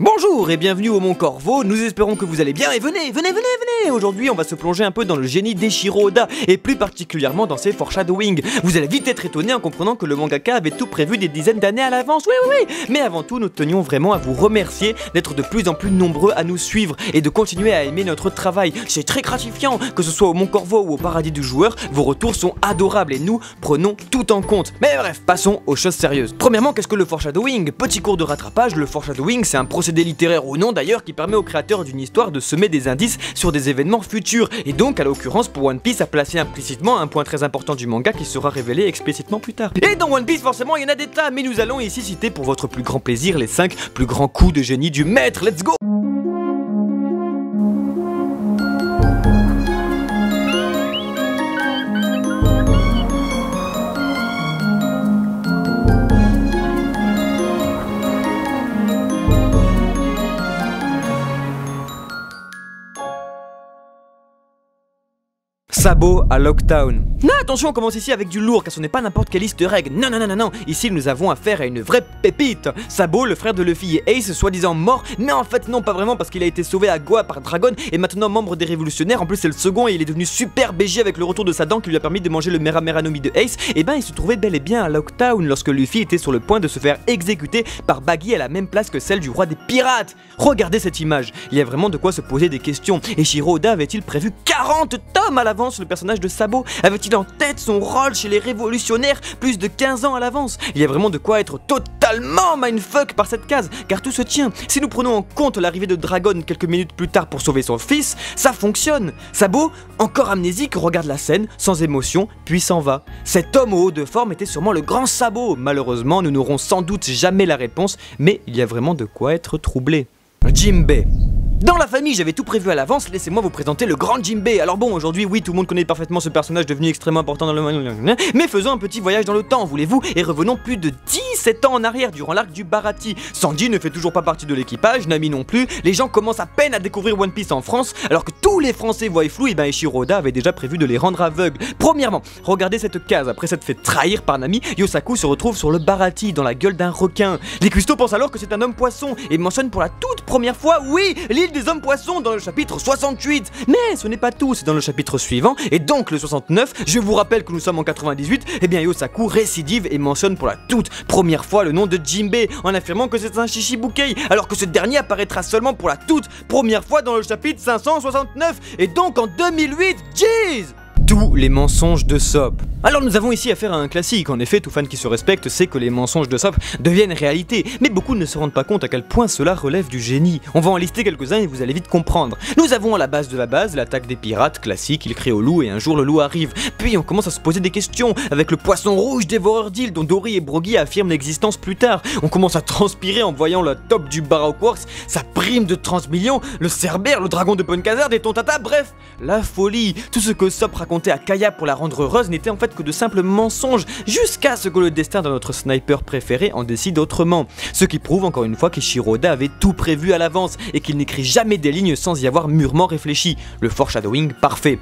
Bonjour et bienvenue au Mont Corvo, nous espérons que vous allez bien et venez. Aujourd'hui on va se plonger un peu dans le génie d'Eiichiro Oda et plus particulièrement dans ses foreshadowing. Vous allez vite être étonné en comprenant que le mangaka avait tout prévu des dizaines d'années à l'avance, oui. Mais avant tout nous tenions vraiment à vous remercier d'être de plus en plus nombreux à nous suivre et de continuer à aimer notre travail. C'est très gratifiant, que ce soit au Mont Corvo ou au Paradis du Joueur, vos retours sont adorables et nous prenons tout en compte. Mais bref, passons aux choses sérieuses. Premièrement, qu'est-ce que le foreshadowing? Petit cours de rattrapage, le foreshadowing c'est un procédé littéraire ou non d'ailleurs qui permet au créateur d'une histoire de semer des indices sur des événements futurs et donc à l'occurrence pour One Piece a placé implicitement un point très important du manga qui sera révélé explicitement plus tard. Et dans One Piece forcément il y en a des tas, mais nous allons ici citer pour votre plus grand plaisir les 5 plus grands coups de génie du maître. Let's go! Sabo à Locktown. Non, attention, on commence ici avec du lourd car ce n'est pas n'importe quel easter egg. Non. Ici nous avons affaire à une vraie pépite. Sabo, le frère de Luffy et Ace, soi-disant mort, mais en fait non, pas vraiment parce qu'il a été sauvé à Goa par Dragon et maintenant membre des révolutionnaires. En plus c'est le second et il est devenu super BG avec le retour de sa dent qui lui a permis de manger le Mera Mera no Mi de Ace. Et ben il se trouvait bel et bien à Locktown lorsque Luffy était sur le point de se faire exécuter par Baggy à la même place que celle du roi des pirates. Regardez cette image, il y a vraiment de quoi se poser des questions. Eiichiro Oda avait-il prévu 40 tomes à l'avance le personnage de Sabo? Avait-il en tête son rôle chez les révolutionnaires plus de 15 ans à l'avance? Il y a vraiment de quoi être totalement mindfuck par cette case, car tout se tient. Si nous prenons en compte l'arrivée de Dragon quelques minutes plus tard pour sauver son fils, ça fonctionne. Sabo, encore amnésique, regarde la scène, sans émotion, puis s'en va. Cet homme au haut de forme était sûrement le grand Sabo. Malheureusement, nous n'aurons sans doute jamais la réponse, mais il y a vraiment de quoi être troublé. Jinbei. Dans la famille, j'avais tout prévu à l'avance, laissez-moi vous présenter le grand Jinbei. Alors bon, aujourd'hui, oui, tout le monde connaît parfaitement ce personnage devenu extrêmement important dans le... Mais faisons un petit voyage dans le temps, voulez-vous, et revenons plus de 17 ans en arrière, durant l'arc du Baratie. Sanji ne fait toujours pas partie de l'équipage, Nami non plus, les gens commencent à peine à découvrir One Piece en France, alors que tous les Français voient flou, et ben Eiichiro Oda avait déjà prévu de les rendre aveugles. Premièrement, regardez cette case, après s'être fait trahir par Nami, Yosaku se retrouve sur le Baratie, dans la gueule d'un requin. Les cuistots pensent alors que c'est un homme poisson, et mentionnent pour la toute première fois, oui, l'île des hommes poissons dans le chapitre 68. Mais ce n'est pas tout, c'est dans le chapitre suivant, et donc le 69, je vous rappelle que nous sommes en 98, et bien Yosaku récidive et mentionne pour la toute première fois le nom de Jinbei, en affirmant que c'est un Shichibukai, alors que ce dernier apparaîtra seulement pour la toute première fois dans le chapitre 569, et donc en 2008, jeez! Tous les mensonges de Sop. Alors nous avons ici affaire à un classique, en effet tout fan qui se respecte sait que les mensonges de Sop deviennent réalité, mais beaucoup ne se rendent pas compte à quel point cela relève du génie. On va en lister quelques-uns et vous allez vite comprendre. Nous avons à la base de la base l'attaque des pirates, classique, il crie au loup et un jour le loup arrive. Puis on commence à se poser des questions, avec le poisson rouge dévoreur d'îles dont Dory et Brogy affirment l'existence plus tard. On commence à transpirer en voyant la top du Baroque Works, sa prime de 30 millions, le Cerbère, le dragon de Ponkazard et Tontata, bref, la folie. Tout ce que Sop racontait à Kaya pour la rendre heureuse n'était en fait que de simples mensonges, jusqu'à ce que le destin de notre sniper préféré en décide autrement. Ce qui prouve encore une fois qu'Eiichiro Oda avait tout prévu à l'avance et qu'il n'écrit jamais des lignes sans y avoir mûrement réfléchi. Le foreshadowing parfait.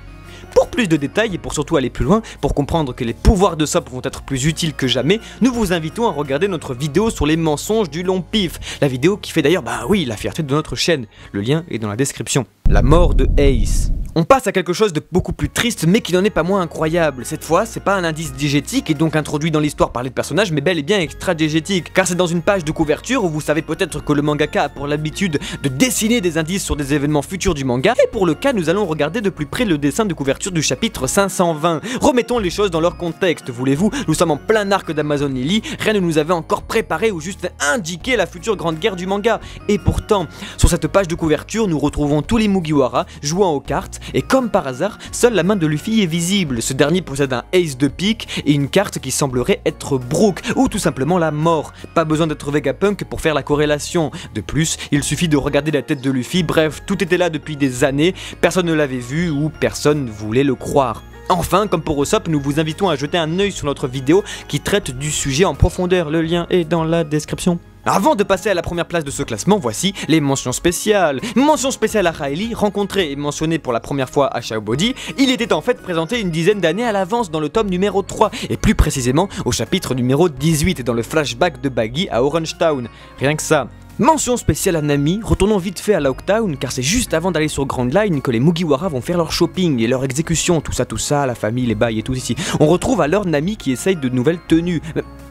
Pour plus de détails et pour surtout aller plus loin, pour comprendre que les pouvoirs de Sop vont être plus utiles que jamais, nous vous invitons à regarder notre vidéo sur les mensonges du long pif. La vidéo qui fait d'ailleurs, bah oui, la fierté de notre chaîne. Le lien est dans la description. La mort de Ace. On passe à quelque chose de beaucoup plus triste mais qui n'en est pas moins incroyable. Cette fois, c'est pas un indice diégétique et donc introduit dans l'histoire par les personnages mais bel et bien extra-diégétique. Car c'est dans une page de couverture où vous savez peut-être que le mangaka a pour l'habitude de dessiner des indices sur des événements futurs du manga. Et pour le cas, nous allons regarder de plus près le dessin de couverture du chapitre 520. Remettons les choses dans leur contexte, voulez-vous. Nous sommes en plein arc d'Amazon Lily, rien ne nous avait encore préparé ou juste indiqué la future grande guerre du manga. Et pourtant, sur cette page de couverture, nous retrouvons tous les Mugiwara jouant aux cartes. Et comme par hasard, seule la main de Luffy est visible. Ce dernier possède un ace de pique et une carte qui semblerait être Brook, ou tout simplement la mort. Pas besoin d'être Vegapunk pour faire la corrélation. De plus, il suffit de regarder la tête de Luffy, bref, tout était là depuis des années, personne ne l'avait vu ou personne ne voulait le croire. Enfin, comme pour Usopp, nous vous invitons à jeter un œil sur notre vidéo qui traite du sujet en profondeur, le lien est dans la description. Avant de passer à la première place de ce classement, voici les mentions spéciales. Mention spéciale à Riley, rencontré et mentionné pour la première fois à Shao Body, il était en fait présenté une dizaine d'années à l'avance dans le tome numéro 3, et plus précisément au chapitre numéro 18 dans le flashback de Baggy à Orange Town. Rien que ça. Mention spéciale à Nami, retournons vite fait à Lockdown car c'est juste avant d'aller sur Grand Line que les Mugiwara vont faire leur shopping et leur exécution, tout ça, la famille, les bails et tout ici. On retrouve alors Nami qui essaye de nouvelles tenues.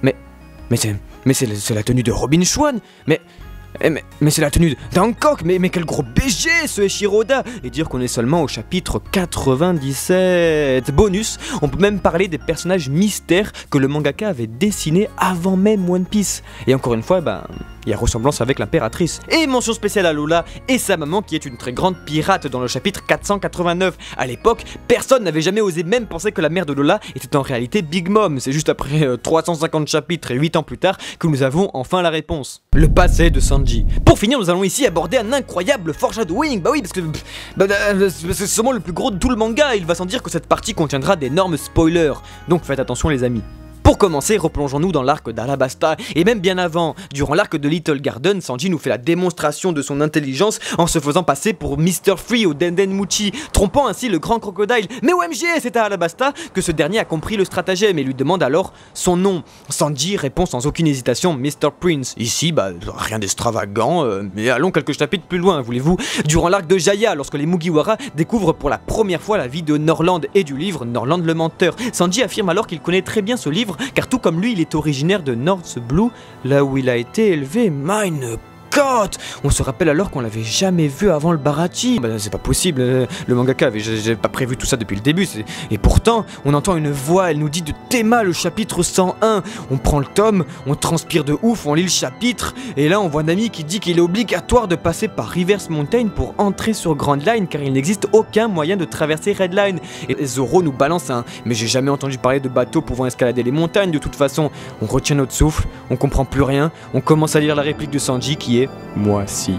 Mais c'est la tenue de Robin Schwan. Mais c'est la tenue d'Hancock, mais quel gros BG ce Eshiroda. Et dire qu'on est seulement au chapitre 97. Bonus, on peut même parler des personnages mystères que le mangaka avait dessinés avant même One Piece. Et encore une fois, il y a ressemblance avec l'impératrice. Et mention spéciale à Lola et sa maman qui est une très grande pirate dans le chapitre 489. À l'époque, personne n'avait jamais osé même penser que la mère de Lola était en réalité Big Mom. C'est juste après 350 chapitres et 8 ans plus tard que nous avons enfin la réponse. Le passé de Sanji. Pour finir, nous allons ici aborder un incroyable foreshadowing. Bah oui, parce que c'est sûrement le plus gros de tout le manga. Il va sans dire que cette partie contiendra d'énormes spoilers. Donc faites attention les amis. Pour commencer, replongeons-nous dans l'arc d'Alabasta, et même bien avant. Durant l'arc de Little Garden, Sanji nous fait la démonstration de son intelligence en se faisant passer pour Mr. Free au Denden Muchi, trompant ainsi le grand crocodile. Mais OMG, c'est à Alabasta que ce dernier a compris le stratagème et lui demande alors son nom. Sanji répond sans aucune hésitation Mr. Prince. Ici, rien d'extravagant, mais allons quelques chapitres plus loin, voulez-vous. Durant l'arc de Jaya, lorsque les Mugiwara découvrent pour la première fois la vie de Norland et du livre Norland le menteur, Sanji affirme alors qu'il connaît très bien ce livre car tout comme lui, il est originaire de North Blue, là où il a été élevé. Mine God. On se rappelle alors qu'on l'avait jamais vu avant le Baratie. C'est pas possible, le mangaka avait pas prévu tout ça depuis le début. Et pourtant, on entend une voix, elle nous dit de Théma le chapitre 101. On prend le tome, on transpire de ouf, on lit le chapitre, et là on voit Nami qui dit qu'il est obligatoire de passer par Rivers Mountain pour entrer sur Grand Line car il n'existe aucun moyen de traverser Red Line. Et Zoro nous balance un « mais j'ai jamais entendu parler de bateaux pouvant escalader les montagnes de toute façon ». On retient notre souffle, on comprend plus rien, on commence à lire la réplique de Sanji qui est « moi si ».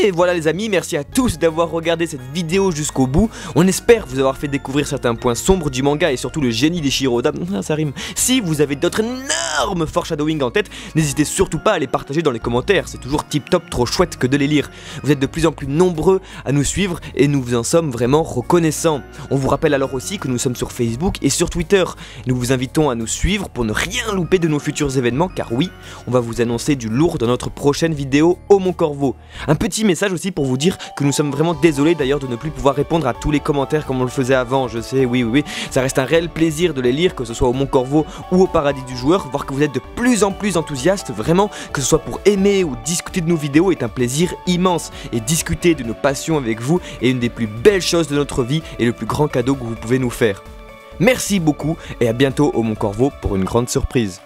Et voilà les amis, merci à tous d'avoir regardé cette vidéo jusqu'au bout. On espère vous avoir fait découvrir certains points sombres du manga et surtout le génie des Shiroda. Ça rime. Si vous avez d'autres énormes foreshadowing en tête, n'hésitez surtout pas à les partager dans les commentaires. C'est toujours tip top, trop chouette que de les lire. Vous êtes de plus en plus nombreux à nous suivre et nous vous en sommes vraiment reconnaissants. On vous rappelle alors aussi que nous sommes sur Facebook et sur Twitter. Nous vous invitons à nous suivre pour ne rien louper de nos futurs événements car oui, on va vous annoncer du lourd dans notre prochaine vidéo au Mont Corvo. Un petit message aussi pour vous dire que nous sommes vraiment désolés d'ailleurs de ne plus pouvoir répondre à tous les commentaires comme on le faisait avant. Je sais, oui, ça reste un réel plaisir de les lire, que ce soit au Mont Corvo ou au Paradis du Joueur. Voir que vous êtes de plus en plus enthousiastes, vraiment, que ce soit pour aimer ou discuter de nos vidéos est un plaisir immense. Et discuter de nos passions avec vous est une des plus belles choses de notre vie et le plus grand cadeau que vous pouvez nous faire. Merci beaucoup et à bientôt au Mont Corvo pour une grande surprise.